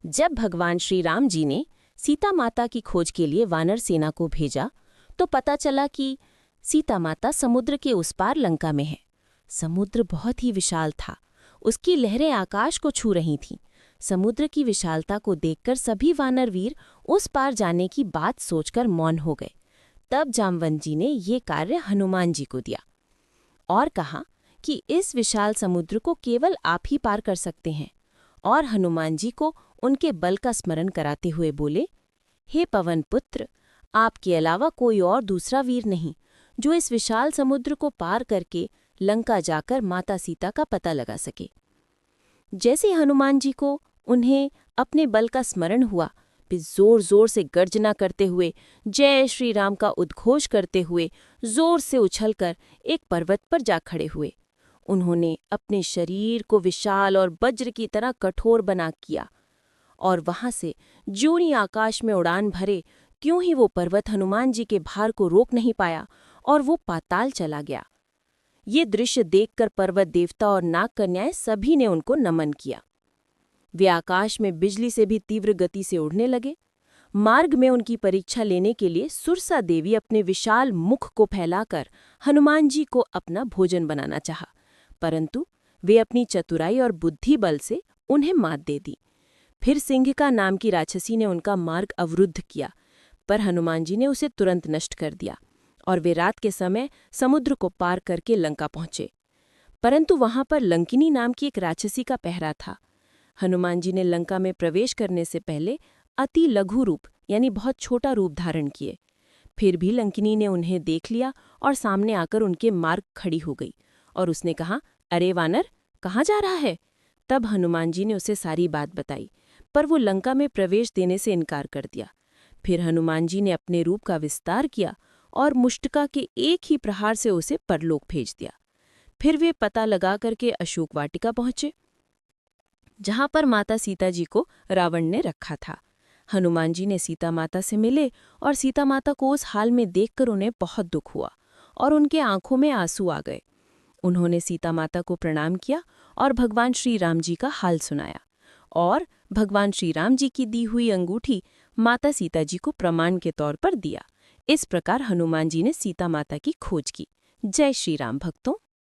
जब भगवान श्री राम जी ने सीता माता की खोज के लिए वानर सेना को भेजा तो पता चला कि सीता माता समुद्र के उस पार लंका में है। समुद्र बहुत ही विशाल था, उसकी लहरें आकाश को छू रही थीं। समुद्र की विशालता को देखकर सभी वानर वीर उस पार जाने की बात सोचकर मौन हो गए। तब जामवंत जी ने ये कार्य हनुमान जी को दिया और कहा कि इस विशाल समुद्र को केवल आप ही पार कर सकते हैं। और हनुमान जी को उनके बल का स्मरण कराते हुए बोले, हे पवन पुत्र, आपके अलावा कोई और दूसरा वीर नहीं जो इस विशाल समुद्र को पार करके लंका जाकर माता सीता का पता लगा सके। जैसे हनुमान जी को उन्हें अपने बल का स्मरण हुआ, वे जोर जोर से गर्जना करते हुए, जय श्री राम का उद्घोष करते हुए जोर से उछलकर एक पर्वत पर जा खड़े हुए। उन्होंने अपने शरीर को विशाल और वज्र की तरह कठोर बना किया और वहां से ज्यों ही आकाश में उड़ान भरे, क्यों ही वो पर्वत हनुमान जी के भार को रोक नहीं पाया और वो पाताल चला गया। ये दृश्य देखकर पर्वत देवता और नाग कन्याएं सभी ने उनको नमन किया। वे आकाश में बिजली से भी तीव्र गति से उड़ने लगे। मार्ग में उनकी परीक्षा लेने के लिए सुरसा देवी अपने विशाल मुख को फैलाकर हनुमान जी को अपना भोजन बनाना चाहा, परंतु वे अपनी चतुराई और बुद्धि बल से उन्हें मात दे दी। फिर सिंहिका नाम की राक्षसी ने उनका मार्ग अवरुद्ध किया, पर हनुमान जी ने उसे तुरंत नष्ट कर दिया और वे रात के समय समुद्र को पार करके लंका पहुंचे। परंतु वहां पर लंकिनी नाम की एक राक्षसी का पहरा था। हनुमान जी ने लंका में प्रवेश करने से पहले अति लघु रूप यानी बहुत छोटा रूप धारण किए। फिर भी लंकिनी ने उन्हें देख लिया और सामने आकर उनके मार्ग खड़ी हो गई और उसने कहा, अरे वानर, कहाँ जा रहा है? तब हनुमान जी ने उसे सारी बात बताई, पर वो लंका में प्रवेश देने से इनकार कर दिया। फिर हनुमान जी ने अपने रूप का विस्तार किया और मुष्टिका के एक ही प्रहार से उसे परलोक भेज दिया। फिर वे पता लगा करके अशोक वाटिका पहुंचे, जहां पर माता सीता जी को रावण ने रखा था। हनुमान जी ने सीता माता से मिले और सीता माता को उस हाल में देखकर उन्हें बहुत दुख हुआ और उनके आंखों में आंसू आ गए। उन्होंने सीता माता को प्रणाम किया और भगवान श्री राम जी का हाल सुनाया और भगवान श्री राम जी की दी हुई अंगूठी माता सीता जी को प्रमाण के तौर पर दिया। इस प्रकार हनुमान जी ने सीता माता की खोज की। जय श्री राम भक्तों।